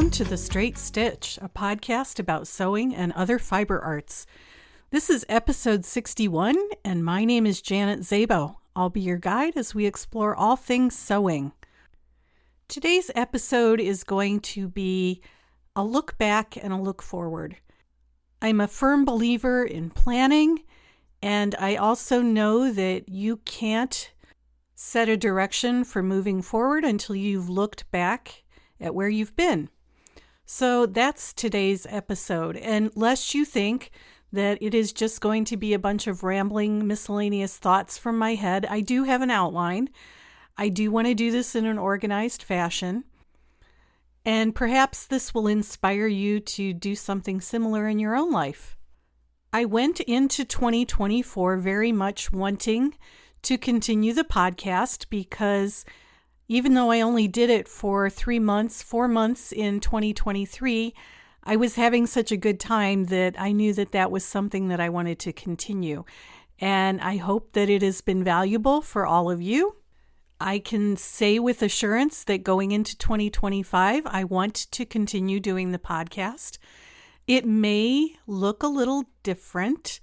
Welcome to The Straight Stitch, a podcast about sewing and other fiber arts. This is episode 61, and my name is Janet Szabo. I'll be your guide as we explore all things sewing. Today's episode is going to be a look back and a look forward. I'm a firm believer in planning, and I also know that you can't set a direction for moving forward until you've looked back at where you've been. So that's today's episode. And lest you think that it is just going to be a bunch of rambling, miscellaneous thoughts from my head, I do have an outline. I do want to do this in an organized fashion. And perhaps this will inspire you to do something similar in your own life. I went into 2024 very much wanting to continue the podcast because even though I only did it for 4 months in 2023, I was having such a good time that I knew that that was something that I wanted to continue. And I hope that it has been valuable for all of you. I can say with assurance that going into 2025, I want to continue doing the podcast. It may look a little different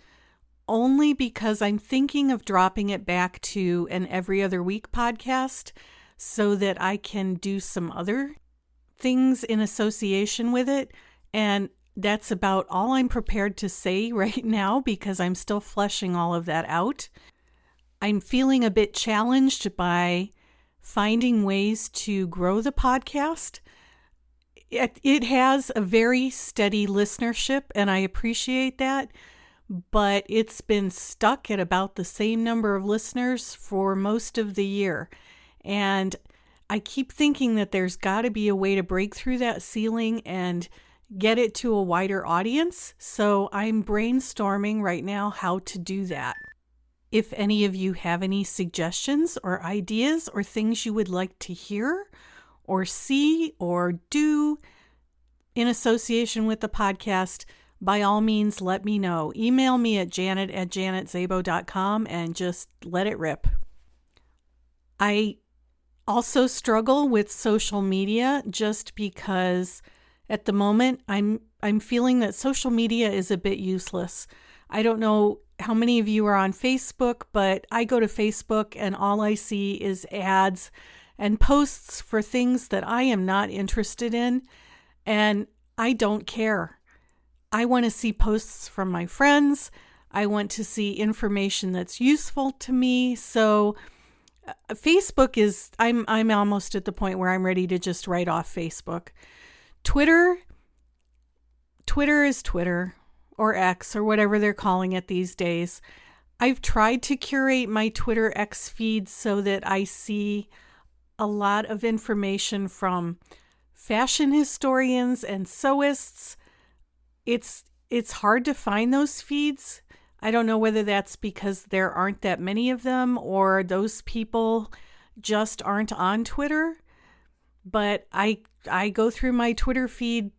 only because I'm thinking of dropping it back to an every other week podcast so that I can do some other things in association with it. And that's about all I'm prepared to say right now because I'm still fleshing all of that out. I'm feeling a bit challenged by finding ways to grow the podcast. It has a very steady listenership, and I appreciate that, but it's been stuck at about the same number of listeners for most of the year. And I keep thinking that there's got to be a way to break through that ceiling and get it to a wider audience. So I'm brainstorming right now how to do that. If any of you have any suggestions or ideas or things you would like to hear or see or do in association with the podcast, by all means, let me know. Email me at janet@janetszabo.com and just let it rip. I also struggle with social media just because at the moment I'm feeling that social media is a bit useless. I don't know how many of you are on Facebook, but I go to Facebook and all I see is ads and posts for things that I am not interested in, and I don't care. I want to see posts from my friends. I want to see information that's useful to me. So Facebook is, I'm almost at the point where I'm ready to just write off Facebook. Twitter is Twitter or X or whatever they're calling it these days. I've tried to curate my Twitter X feed so that I see a lot of information from fashion historians and sewists. It's hard to find those feeds. I don't know whether that's because there aren't that many of them or those people just aren't on Twitter. But I go through my Twitter feed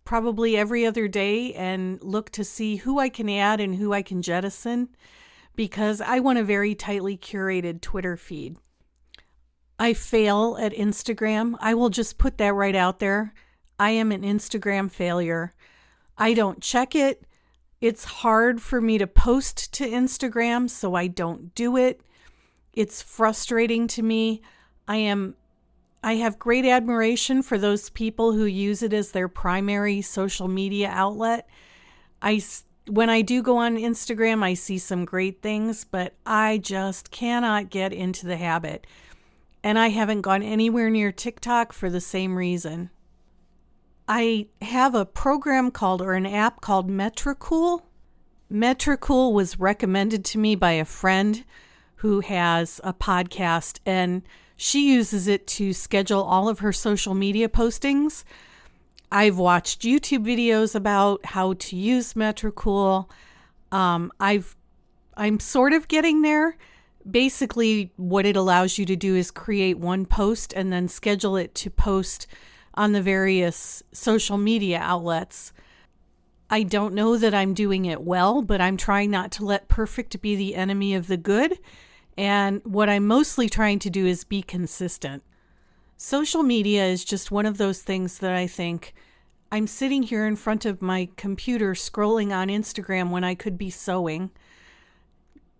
probably every other day and look to see who I can add and who I can jettison because I want a very tightly curated Twitter feed. I fail at Instagram. I will just put that right out there. I am an Instagram failure. I don't check it. It's hard for me to post to Instagram, so I don't do it. It's frustrating to me. I have great admiration for those people who use it as their primary social media outlet. When I do go on Instagram, I see some great things, but I just cannot get into the habit. And I haven't gone anywhere near TikTok for the same reason. I have a program or an app called Metricool. Metricool was recommended to me by a friend who has a podcast, and she uses it to schedule all of her social media postings. I've watched YouTube videos about how to use Metricool. I'm sort of getting there. Basically, what it allows you to do is create one post and then schedule it to post on the various social media outlets. I don't know that I'm doing it well, but I'm trying not to let perfect be the enemy of the good. And what I'm mostly trying to do is be consistent. Social media is just one of those things that I think I'm sitting here in front of my computer scrolling on Instagram when I could be sewing.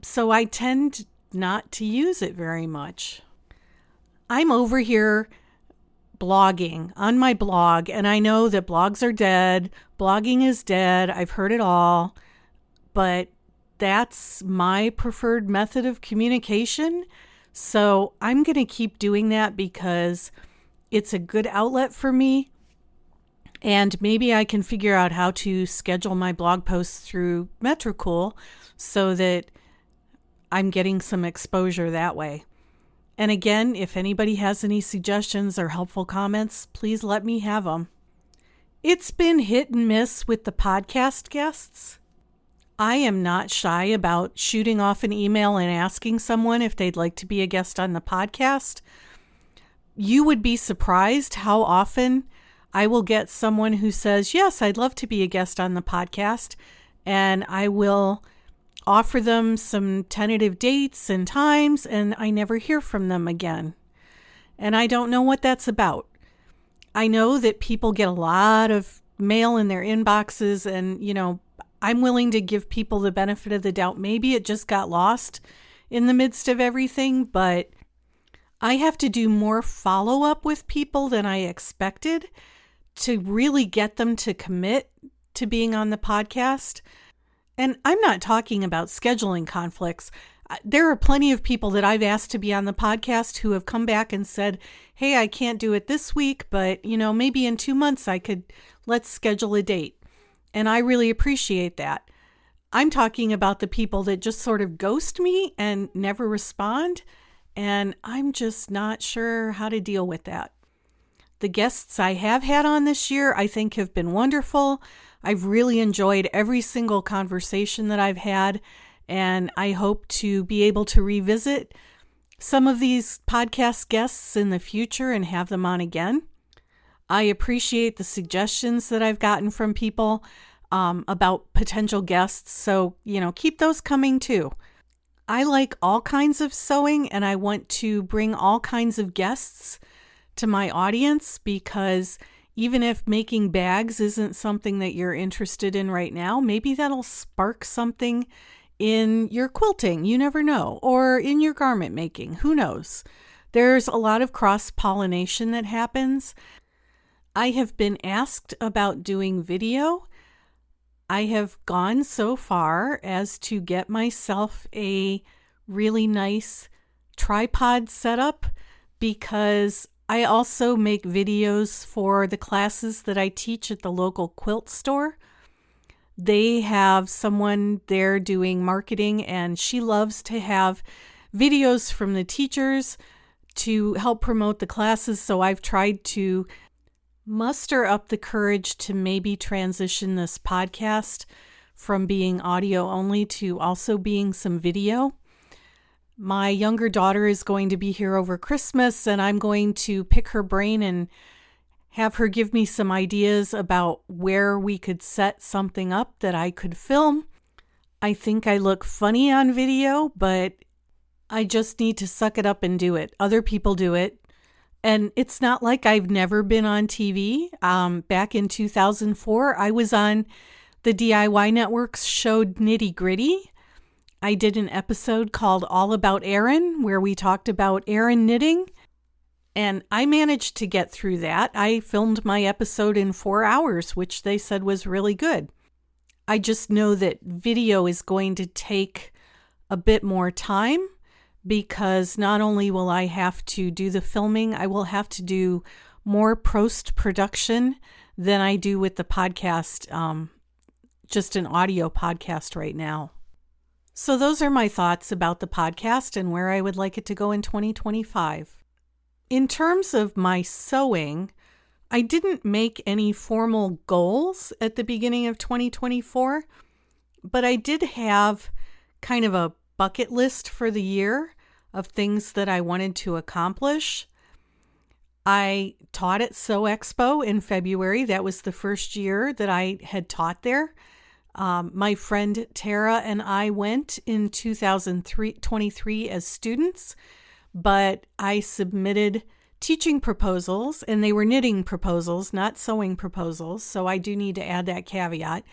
So I tend not to use it very much. I'm over here blogging on my blog, and I know that blogs are dead. Blogging is dead. I've heard it all. But that's my preferred method of communication. So I'm going to keep doing that because it's a good outlet for me. And maybe I can figure out how to schedule my blog posts through Metricool so that I'm getting some exposure that way. And again, if anybody has any suggestions or helpful comments, please let me have them. It's been hit and miss with the podcast guests. I am not shy about shooting off an email and asking someone if they'd like to be a guest on the podcast. You would be surprised how often I will get someone who says, yes, I'd love to be a guest on the podcast, and I will offer them some tentative dates and times, and I never hear from them again. And I don't know what that's about. I know that people get a lot of mail in their inboxes, and, I'm willing to give people the benefit of the doubt. Maybe it just got lost in the midst of everything, but I have to do more follow-up with people than I expected to really get them to commit to being on the podcast. And I'm not talking about scheduling conflicts. There are plenty of people that I've asked to be on the podcast who have come back and said, hey, I can't do it this week, but, maybe in 2 months let's schedule a date. And I really appreciate that. I'm talking about the people that just sort of ghost me and never respond. And I'm just not sure how to deal with that. The guests I have had on this year, I think, have been wonderful. I've really enjoyed every single conversation that I've had, and I hope to be able to revisit some of these podcast guests in the future and have them on again. I appreciate the suggestions that I've gotten from people about potential guests, so, keep those coming too. I like all kinds of sewing, and I want to bring all kinds of guests to my audience, because even if making bags isn't something that you're interested in right now, maybe that'll spark something in your quilting. You never know. Or in your garment making. Who knows? There's a lot of cross-pollination that happens. I have been asked about doing video. I have gone so far as to get myself a really nice tripod setup, because I also make videos for the classes that I teach at the local quilt store. They have someone there doing marketing, and she loves to have videos from the teachers to help promote the classes. So I've tried to muster up the courage to maybe transition this podcast from being audio only to also being some video. My younger daughter is going to be here over Christmas, and I'm going to pick her brain and have her give me some ideas about where we could set something up that I could film. I think I look funny on video, but I just need to suck it up and do it. Other people do it. And it's not like I've never been on TV. Back in 2004, I was on the DIY Network's show Nitty Gritty. I did an episode called All About Erin, where we talked about Erin knitting. And I managed to get through that. I filmed my episode in 4 hours, which they said was really good. I just know that video is going to take a bit more time, because not only will I have to do the filming, I will have to do more post-production than I do with the podcast, just an audio podcast right now. So those are my thoughts about the podcast and where I would like it to go in 2025. In terms of my sewing, I didn't make any formal goals at the beginning of 2024, but I did have kind of a bucket list for the year of things that I wanted to accomplish. I taught at Sew Expo in February. That was the first year that I had taught there. My friend Tara and I went in 2023 as students, but I submitted teaching proposals, and they were knitting proposals, not sewing proposals. So I do need to add that caveat.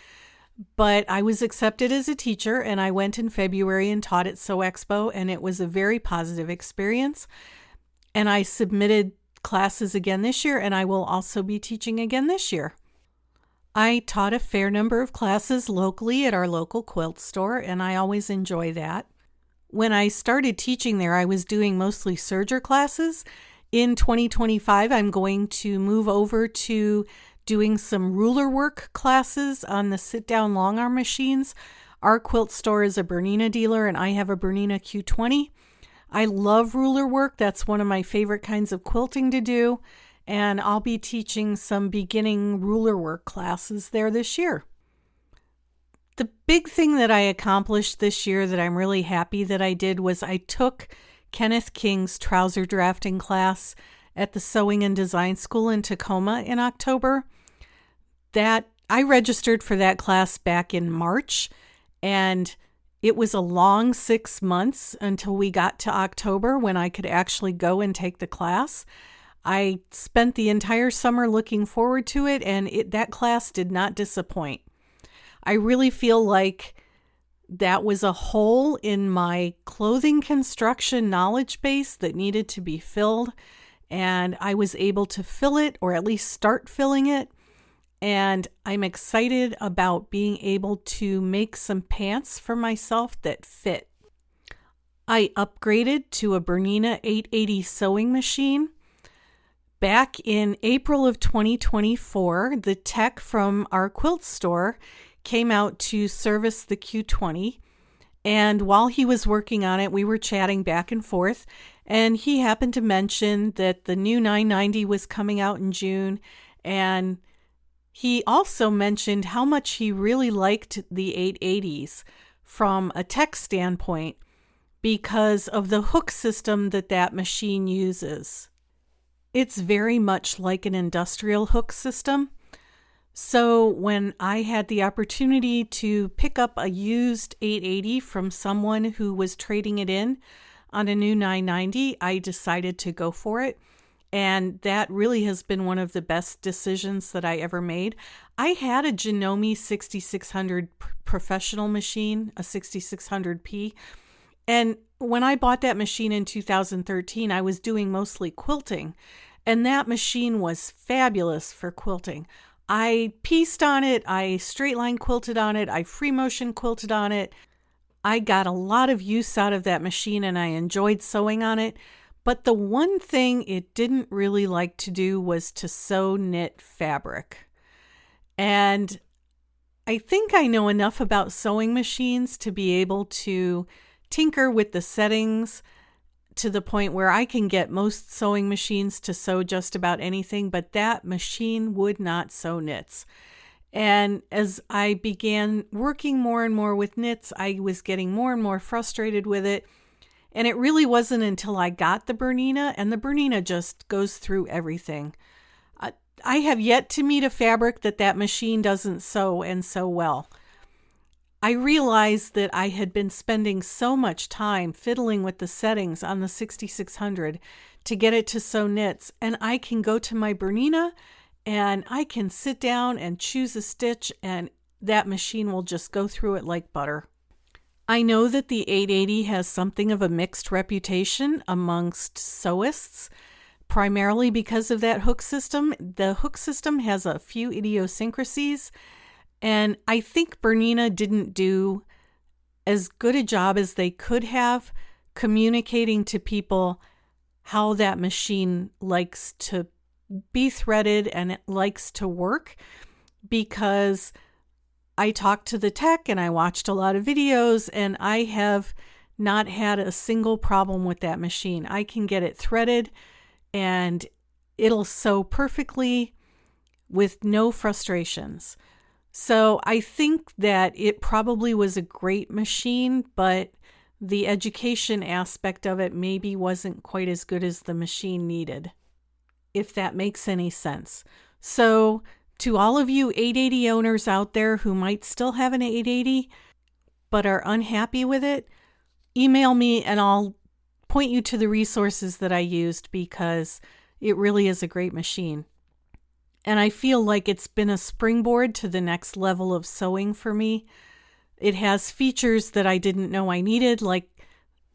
But I was accepted as a teacher, and I went in February and taught at Sew Expo, and it was a very positive experience. And I submitted classes again this year, and I will also be teaching again this year. I taught a fair number of classes locally at our local quilt store, and I always enjoy that. When I started teaching there, I was doing mostly serger classes. In 2025, I'm going to move over to doing some ruler work classes on the sit-down long arm machines. Our quilt store is a Bernina dealer, and I have a Bernina Q20. I love ruler work. That's one of my favorite kinds of quilting to do, and I'll be teaching some beginning ruler work classes there this year. The big thing that I accomplished this year that I'm really happy that I did was I took Kenneth King's trouser drafting class at the Sewing and Design School in Tacoma in October. That I registered for that class back in March, and it was a long 6 months until we got to October when I could actually go and take the class. I spent the entire summer looking forward to it, and that class did not disappoint. I really feel like that was a hole in my clothing construction knowledge base that needed to be filled, and I was able to fill it, or at least start filling it. And I'm excited about being able to make some pants for myself that fit. I upgraded to a Bernina 880 sewing machine. Back in April of 2024, the tech from our quilt store came out to service the Q20. And while he was working on it, we were chatting back and forth. And he happened to mention that the new 990 was coming out in June. And he also mentioned how much he really liked the 880s from a tech standpoint because of the hook system that machine uses. It's very much like an industrial hook system. So when I had the opportunity to pick up a used 880 from someone who was trading it in on a new 990, I decided to go for it. And that really has been one of the best decisions that I ever made. I had a Janome 6600 professional machine, a 6600P. And when I bought that machine in 2013, I was doing mostly quilting. And that machine was fabulous for quilting. I pieced on it, I straight line quilted on it, I free motion quilted on it. I got a lot of use out of that machine, and I enjoyed sewing on it. But the one thing it didn't really like to do was to sew knit fabric. And I think I know enough about sewing machines to be able to tinker with the settings to the point where I can get most sewing machines to sew just about anything, but that machine would not sew knits. And as I began working more and more with knits, I was getting more and more frustrated with it. And it really wasn't until I got the Bernina, and the Bernina just goes through everything. I have yet to meet a fabric that machine doesn't sew and sew well. I realized that I had been spending so much time fiddling with the settings on the 6600 to get it to sew knits, and I can go to my Bernina and I can sit down and choose a stitch, and that machine will just go through it like butter. I know that the 880 has something of a mixed reputation amongst sewists, primarily because of that hook system. The hook system has a few idiosyncrasies, and I think Bernina didn't do as good a job as they could have communicating to people how that machine likes to be threaded and it likes to work, because I talked to the tech and I watched a lot of videos, and I have not had a single problem with that machine. I can get it threaded and it'll sew perfectly with no frustrations. So I think that it probably was a great machine, but the education aspect of it maybe wasn't quite as good as the machine needed, if that makes any sense. So to all of you 880 owners out there who might still have an 880 but are unhappy with it, email me and I'll point you to the resources that I used, because It really is a great machine. And I feel like it's been a springboard to the next level of sewing for me. It has features that I didn't know I needed, like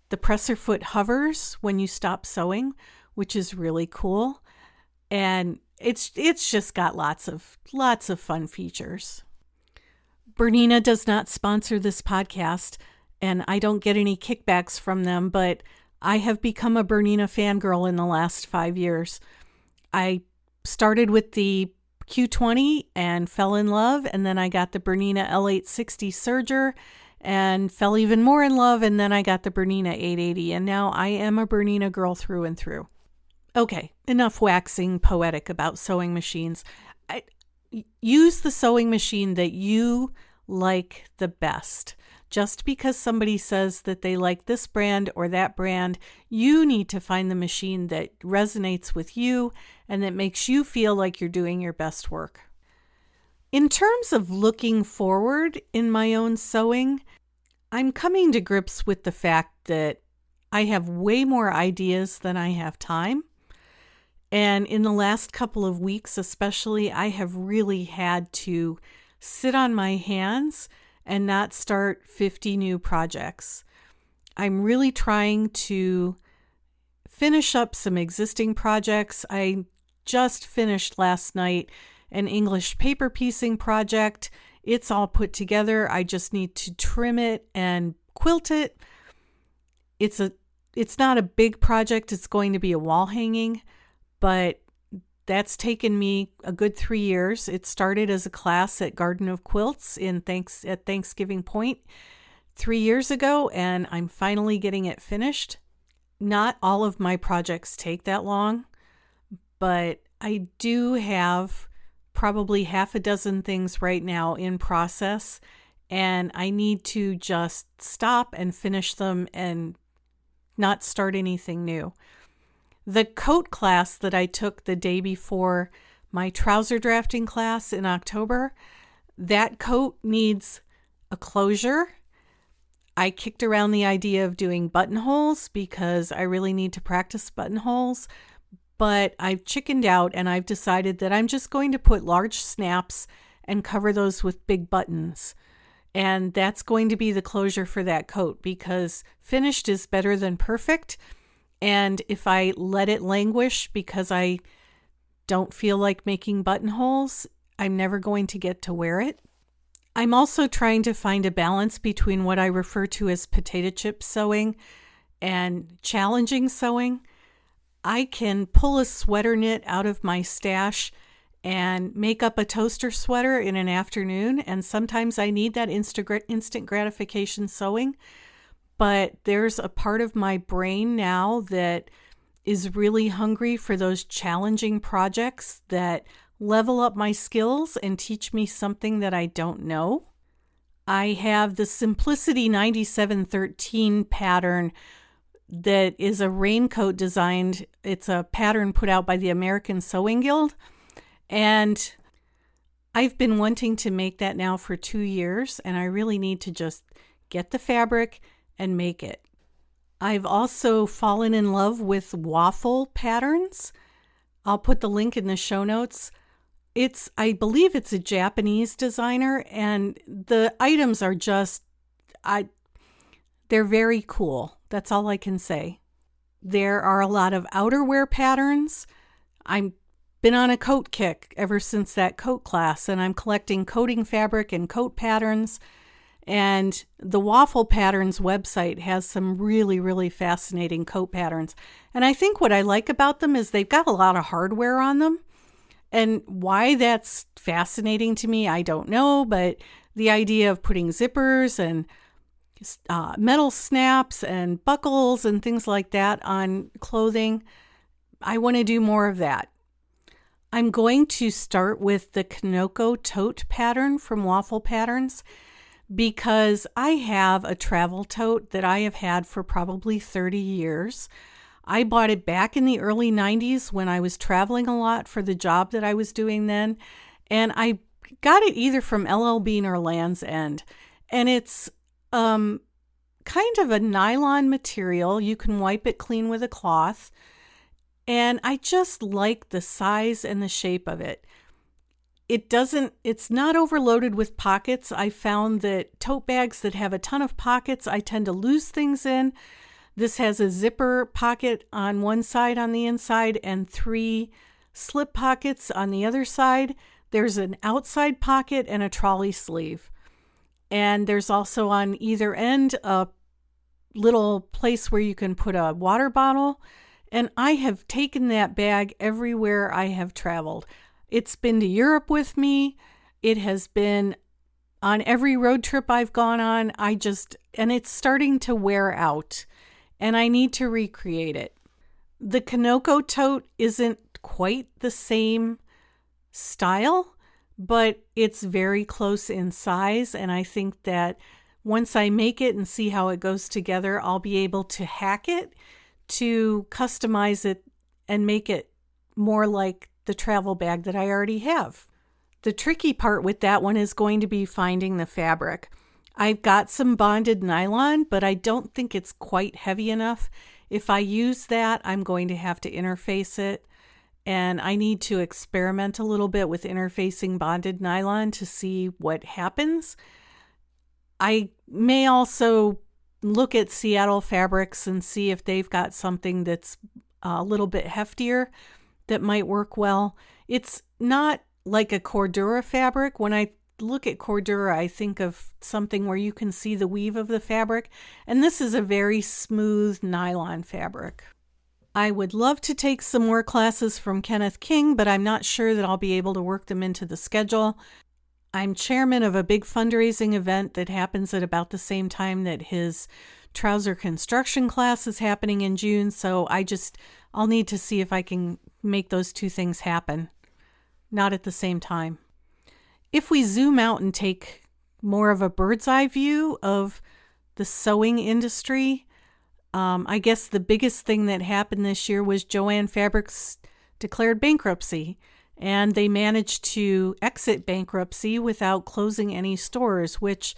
the presser foot hovers when you stop sewing, which is really cool. And it's just got lots of fun features. Bernina does not sponsor this podcast, and I don't get any kickbacks from them, but I have become a Bernina fangirl in the last 5 years. I started with the Q20 and fell in love, and then I got the Bernina L860 serger and fell even more in love, and then I got the Bernina 880, and now I am a Bernina girl through and through. Okay, enough waxing poetic about sewing machines. Use the sewing machine that you like the best. Just because somebody says that they like this brand or that brand, you need to find the machine that resonates with you and that makes you feel like you're doing your best work. In terms of looking forward in my own sewing, I'm coming to grips with the fact that I have way more ideas than I have time. And in the last couple of weeks especially, I have really had to sit on my hands and not start 50 new projects. I'm really trying to finish up some existing projects. I just finished last night an English paper piecing project. It's all put together. I just need to trim it and quilt it. It's not a big project. It's going to be a wall hanging, but that's taken me a good 3 years. It started as a class at Garden of Quilts at Thanksgiving Point 3 years ago, and I'm finally getting it finished. Not all of my projects take that long, but I do have probably half a dozen things right now in process, and I need to just stop and finish them and not start anything new. The coat class that I took the day before my trouser drafting class in October, that coat needs a closure. I kicked around the idea of doing buttonholes because I really need to practice buttonholes, but I've chickened out and I've decided that I'm just going to put large snaps and cover those with big buttons. And that's going to be the closure for that coat because finished is better than perfect. And if I let it languish because I don't feel like making buttonholes, I'm never going to get to wear it. I'm also trying to find a balance between what I refer to as potato chip sewing and challenging sewing. I can pull a sweater knit out of my stash and make up a toaster sweater in an afternoon, and sometimes I need that instant gratification sewing. But there's a part of my brain now that is really hungry for those challenging projects that level up my skills and teach me something that I don't know. I have the Simplicity 9713 pattern that is a raincoat designed. It's a pattern put out by the American Sewing Guild. And I've been wanting to make that now for 2 years, and I really need to just get the fabric and make it. I've also fallen in love with waffle patterns. I'll put the link in the show notes. I believe it's a Japanese designer, and the items are they're very cool. That's all I can say. There are a lot of outerwear patterns. I've been on a coat kick ever since that coat class, and I'm collecting coating fabric and coat patterns. And the Waffle Patterns website has some really, really fascinating coat patterns. And I think what I like about them is they've got a lot of hardware on them. And why that's fascinating to me, I don't know. But the idea of putting zippers and metal snaps and buckles and things like that on clothing, I want to do more of that. I'm going to start with the Kanoko tote pattern from Waffle Patterns, because I have a travel tote that I have had for probably 30 years. I bought it back in the early 90s when I was traveling a lot for the job that I was doing then. And I got it either from LL Bean or Land's End. And it's kind of a nylon material. You can wipe it clean with a cloth. And I just like the size and the shape of it. It's not overloaded with pockets. I found that tote bags that have a ton of pockets, I tend to lose things in. This has a zipper pocket on one side on the inside and 3 slip pockets on the other side. There's an outside pocket and a trolley sleeve. And there's also on either end a little place where you can put a water bottle. And I have taken that bag everywhere I have traveled. It's been to Europe with me. It has been on every road trip I've gone on. And it's starting to wear out, and I need to recreate it. The Kanoko tote isn't quite the same style, but it's very close in size. And I think that once I make it and see how it goes together, I'll be able to hack it to customize it and make it more like the travel bag that I already have. The tricky part with that one is going to be finding the fabric. I've got some bonded nylon, but I don't think it's quite heavy enough. If I use that, I'm going to have to interface it, and I need to experiment a little bit with interfacing bonded nylon to see what happens. I may also look at Seattle Fabrics and see if they've got something that's a little bit heftier that might work well. It's not like a Cordura fabric. When I look at Cordura, I think of something where you can see the weave of the fabric, and this is a very smooth nylon fabric. I would love to take some more classes from Kenneth King, but I'm not sure that I'll be able to work them into the schedule. I'm chairman of a big fundraising event that happens at about the same time that his trouser construction class is happening in June, so I'll need to see if I can make those two things happen, not at the same time. If we zoom out and take more of a bird's eye view of the sewing industry, I guess the biggest thing that happened this year was Jo-Ann Fabrics declared bankruptcy, and they managed to exit bankruptcy without closing any stores, which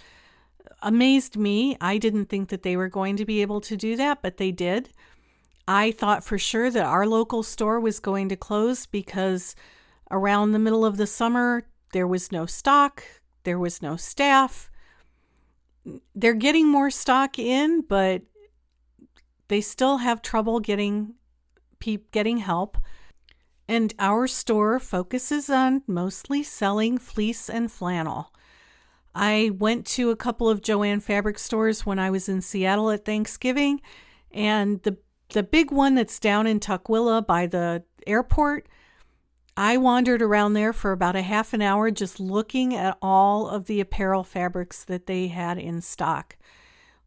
amazed me. I didn't think that they were going to be able to do that, but they did. I thought for sure that our local store was going to close because around the middle of the summer, there was no stock, there was no staff. They're getting more stock in, but they still have trouble getting help. And our store focuses on mostly selling fleece and flannel. I went to a couple of Jo-Ann Fabric stores when I was in Seattle at Thanksgiving, and the big one that's down in Tukwila by the airport, I wandered around there for about a half an hour just looking at all of the apparel fabrics that they had in stock.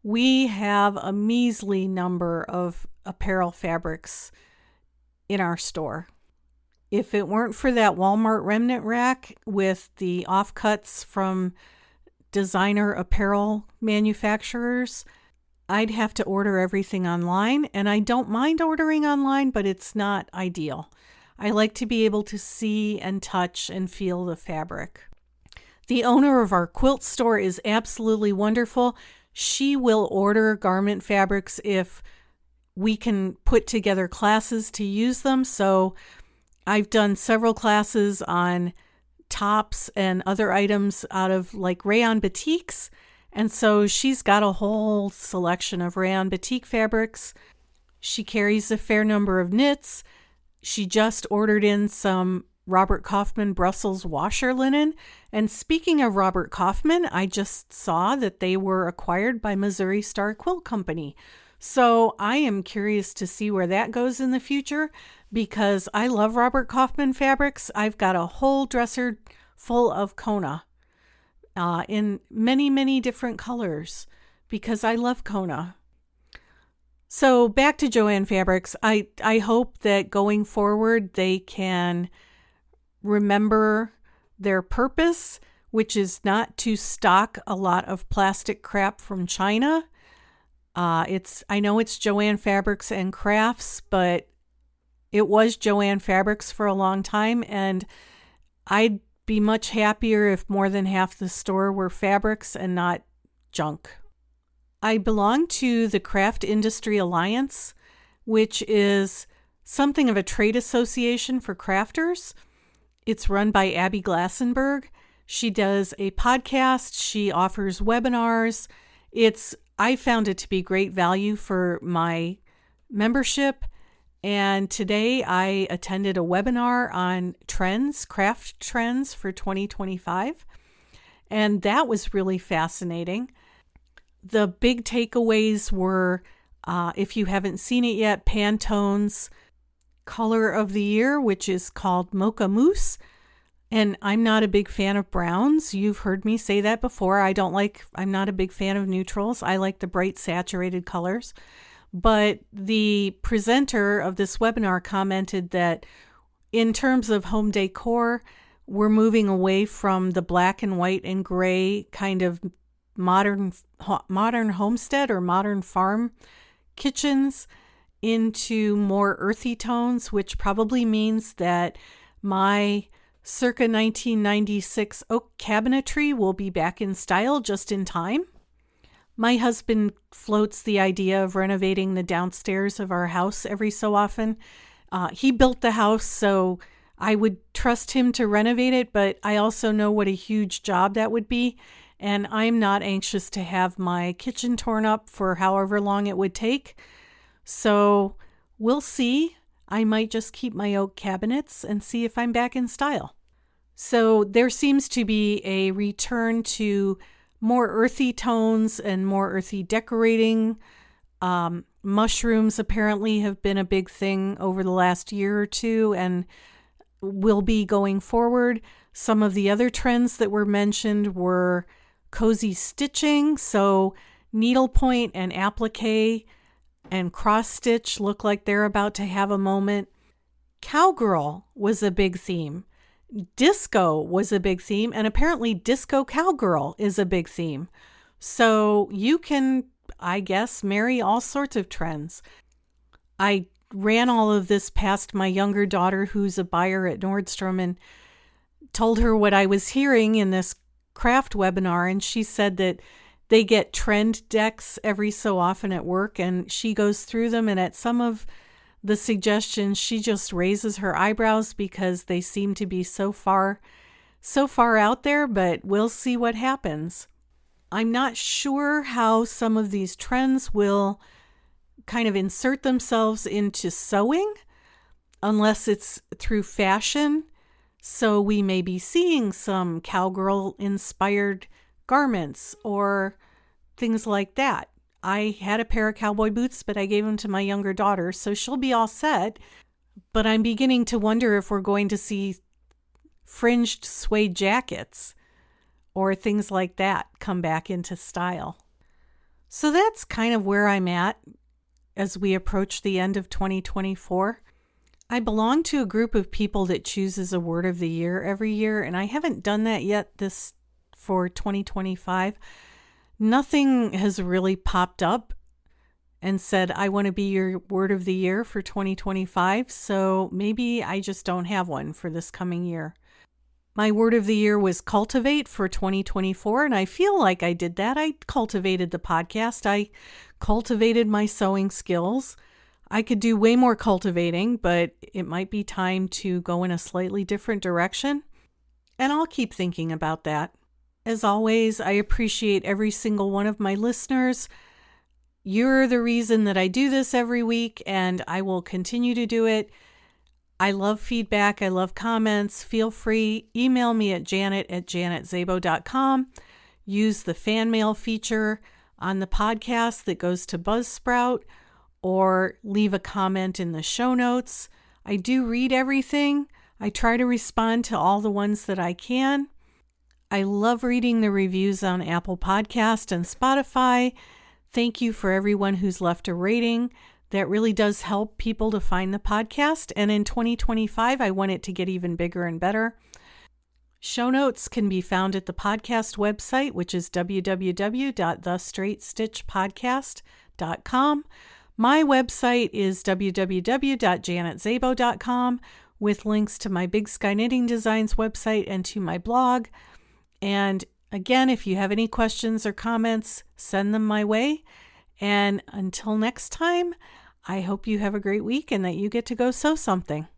We have a measly number of apparel fabrics in our store. If it weren't for that Walmart remnant rack with the offcuts from designer apparel manufacturers, I'd have to order everything online, and I don't mind ordering online, but it's not ideal. I like to be able to see and touch and feel the fabric. The owner of our quilt store is absolutely wonderful. She will order garment fabrics if we can put together classes to use them. So I've done several classes on tops and other items out of like rayon batiks. And so she's got a whole selection of rayon batik fabrics. She carries a fair number of knits. She just ordered in some Robert Kaufman Brussels washer linen. And speaking of Robert Kaufman, I just saw that they were acquired by Missouri Star Quilt Company. So I am curious to see where that goes in the future because I love Robert Kaufman fabrics. I've got a whole dresser full of Kona in many, many different colors because I love Kona. So back to Jo-Ann Fabrics. I hope that going forward they can remember their purpose, which is not to stock a lot of plastic crap from China. I know it's Jo-Ann Fabrics and Crafts, but it was Jo-Ann Fabrics for a long time, and I'd be much happier if more than half the store were fabrics and not junk. I belong to the Craft Industry Alliance, which is something of a trade association for crafters. It's run by Abby Glassenberg. She does a podcast. She offers webinars. I found it to be great value for my membership. And today I attended a webinar on craft trends for 2025. And that was really fascinating. The big takeaways were, if you haven't seen it yet, Pantone's color of the year, which is called Mocha Mousse. And I'm not a big fan of browns. You've heard me say that before. I'm not a big fan of neutrals. I like the bright saturated colors. But the presenter of this webinar commented that in terms of home decor, we're moving away from the black and white and gray kind of modern homestead or modern farm kitchens into more earthy tones, which probably means that my circa 1996 oak cabinetry will be back in style just in time. My husband floats the idea of renovating the downstairs of our house every so often. He built the house, so I would trust him to renovate it, but I also know what a huge job that would be, and I'm not anxious to have my kitchen torn up for however long it would take. So we'll see. I might just keep my oak cabinets and see if I'm back in style. So there seems to be a return to more earthy tones and more earthy decorating. Mushrooms apparently have been a big thing over the last year or two and will be going forward. Some of the other trends that were mentioned were cozy stitching. So needlepoint and applique and cross stitch look like they're about to have a moment. Cowgirl was a big theme. Disco was a big theme, and apparently disco cowgirl is a big theme. So you can, I guess, marry all sorts of trends. I ran all of this past my younger daughter, who's a buyer at Nordstrom, and told her what I was hearing in this craft webinar, and she said that they get trend decks every so often at work, and she goes through them, and at some of the suggestions, she just raises her eyebrows because they seem to be so far out there, but we'll see what happens. I'm not sure how some of these trends will kind of insert themselves into sewing unless it's through fashion. So we may be seeing some cowgirl-inspired garments or things like that. I had a pair of cowboy boots, but I gave them to my younger daughter, so she'll be all set. But I'm beginning to wonder if we're going to see fringed suede jackets or things like that come back into style. So that's kind of where I'm at as we approach the end of 2024. I belong to a group of people that chooses a word of the year every year, and I haven't done that yet for 2025. Nothing has really popped up and said, I want to be your word of the year for 2025, so maybe I just don't have one for this coming year. My word of the year was cultivate for 2024, and I feel like I did that. I cultivated the podcast. I cultivated my sewing skills. I could do way more cultivating, but it might be time to go in a slightly different direction, and I'll keep thinking about that. As always, I appreciate every single one of my listeners. You're the reason that I do this every week, and I will continue to do it. I love feedback. I love comments. Feel free. Email me at janet@janetzabo.com. Use the fan mail feature on the podcast that goes to Buzzsprout, or leave a comment in the show notes. I do read everything. I try to respond to all the ones that I can. I love reading the reviews on Apple Podcast and Spotify. Thank you for everyone who's left a rating. That really does help people to find the podcast. And in 2025, I want it to get even bigger and better. Show notes can be found at the podcast website, which is www.thestraightstitchpodcast.com. My website is www.janetzabo.com with links to my Big Sky Knitting Designs website and to my blog. And again, if you have any questions or comments, send them my way. And until next time, I hope you have a great week and that you get to go sew something.